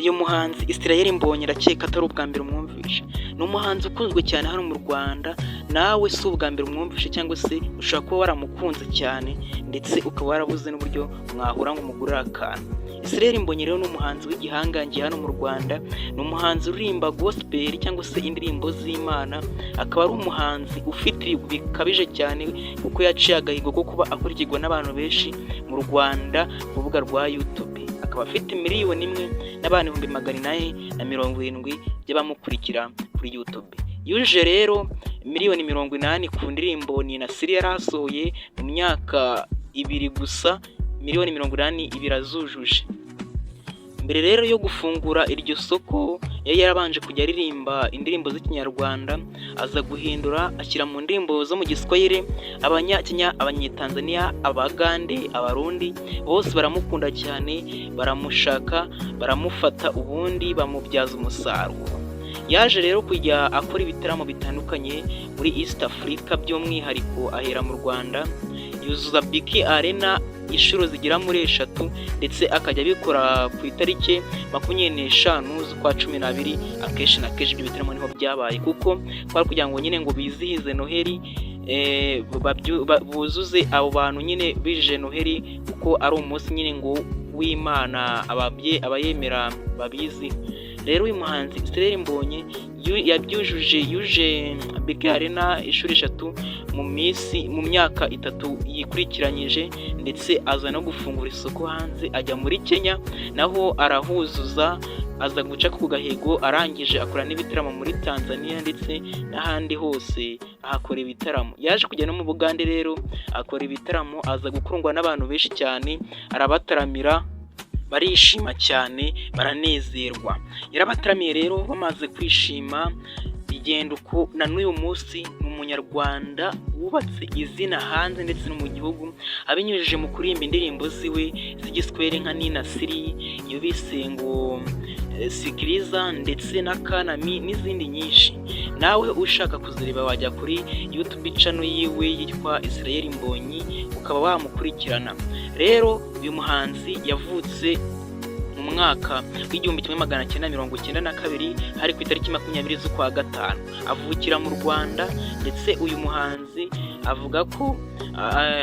Uyu muhanzi Israel Mbonyi arakeka atari ubwa mbere umwumvishe. Ni umuhanzi ukunzwe cyane hano mu Rwanda, nawe si ubwa mbere umwumvishe cyangwa se ushobora kuba waramukunze cyane ndetse ukaba warabuze n'uburyo mwahura ngo umugurire akantu. Israel Mbonyi rero ni umuhanzi w'igihangange hano mu Rwanda, ni umuhanzi uririmba gospel cyangwa se indirimbo z'Imana, akaba ari umuhanzi ufite bikabije cyane kuko yaciye agahigo ko kuba akurikirwa n'abantu benshi mu Rwanda ku rubuga rwa YouTube. Akaba afite 1,870,000 by'abamukurikira kuri YouTube. Yuje rero 80,000,000 ku ndirimbo Nina Siri yarasohoye mu myaka 2 gusa, 80,000,000 birazujuje. Mbere rero yo gufungura iryo soko yari yarabanje kujya aririmba indirimbo z'ikinyarwanda, aza guhindura ashyira mu ndirimbo zo mu Giswahili. Abanyakenya, Abanyetanzania, Abagande, Abarundi bose baramukunda cyane, baramushaka, baramufata, ubundi bamubyaza umusaruro. Yaje rero kujya akora ibitaramo bitandukanye muri East Africa, by'umwihariko ahera mu Rwanda, yuzuza BK Arena inshuro zigera muri 3 ndetse akajya abikora ku itariki 25 z'ukwa 12. Akenshi na kenshi ibyo bitaramo niho byabaye kuko kwari kugira ngo nyine ngo bizihize Noheli, buzuze abo bantu nyine bije Noheli kuko ari umunsi nyine ngo w'Imana abayemera babizi. Rero uyu muhanzi Israel Mbonyi yuje BK Arena inshuro 3 mu myaka 3 yikurikiranyije, ndetse aza no gufungura isoko hanze, ajya muri Kenya naho arahuzuza, aza guca ku gahigo, arangije akora n'ibitaramo muri Tanzania ndetse n'ahandi hose ahakora ibitaramo. Yaje kujya no mu Bugande rero akora ibitaramo, aza gukundwa n'abantu benshi cyane, arabataramira, barishima cyane, baranezerwa. Yarabataramiye rero bamaze kwishima, bigenda uko na n'uyu munsi ni umunyarwanda wubatse izina hanze ndetse no mu gihugu, abinyujije mu kuririmba indirimbo ziwe z'igiswahili nka Nina Siri, iyo bise ngo Sikiliza ndetse na Kanami n'izindi nyinshi. Nawe ushaka kuzireba wajya kuri YouTube channel yiwe yitwa Israel Mbonyi ukaba wamukurikirana. Rero uyu muhanzi yavutse mu mwaka w'1992 hari ku itariki 20 z'ukwa 5, avukira mu Rwanda, ndetse uyu muhanzi avuga ko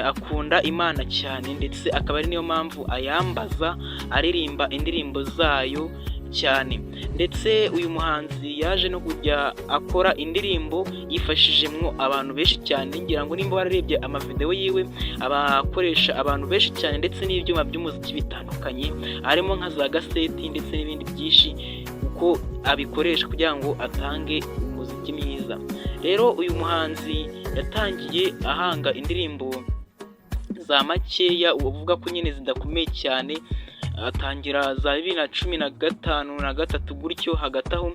akunda Imana cyane, ndetse akaba ari niyo mpamvu ayambaza aririmba indirimbo zayo cyane. Ndetse uyu muhanzi yaje no kujya akora indirimbo yifashijemwo abantu benshi cyane, ngira ngo nimba wararebye amavideo yiwe abakoresha abantu benshi cyane, ndetse n'ibyuma by'umuziki bitandukanye harimo nka za gaseti ndetse n'ibindi byinshi, uko abikoresha kugira ngo atange umuziki mwiza. Rero uyu muhanzi yatangiye ahanga indirimbo za makeya, uvuga ko nyine zidakomeye cyane, atangira za 2015 na 3 gutyo. Hagati aho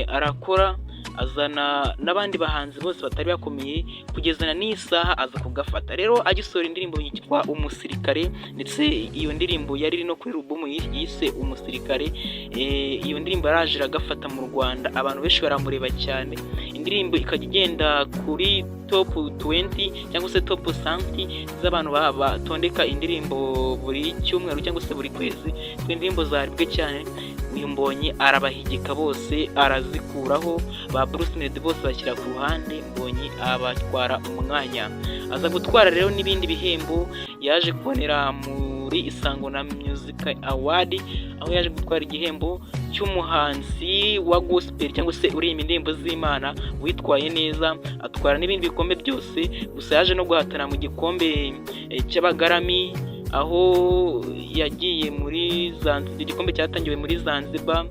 arakora, azana n'abandi bahanzi bose batari bakomeye, kugezana n'isaha aza kugafata. Rero agisohora indirimbo yitwa Umusirikare, ndetse iyo ndirimbo yari iri no kuri album yise Umusirikare. Iyo ndirimbo yaraje iragafata mu Rwanda, abantu benshi baramureba cyane. Indirimbo ikajya igenda kuri top 20 cyangwa se top 100 z'abantu batondeka indirimbo buri cyumweru cyangwa se buri kwezi, indirimbo zaribwe cyane. Uyu Mbonyi arabahigika bose, arazikuraho, ba Bruce Melody bose bashyira ku ruhande, Mbonyi abatwara umwanya. Aza gutwara rero n'ibindi bihembo, yaje kubonera muri Isango na Music Award, aho yaje gutwara igihembo cy'umuhanzi wa gospel cyangwa se uririmba indirimbo z'Imana witwaye neza, atwara n'ibindi bikombe byose. Gusa yaje no guhatana mu gikombe cy'abagarami, aho yagiye muri Zanzibar, igikombe cyatangiwe muri Zanzibar.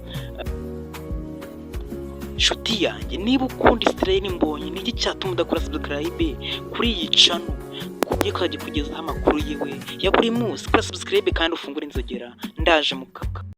Nshuti yanjye, niba ukunda Israel Mbonyi, niki cyatuma udakora subscribe kuri iyi channel kugiye kujya kugezaho amakuru yiwe ya buri munsi? Kora subscribe kandi ufungure inzogera. Ndaje mukaka.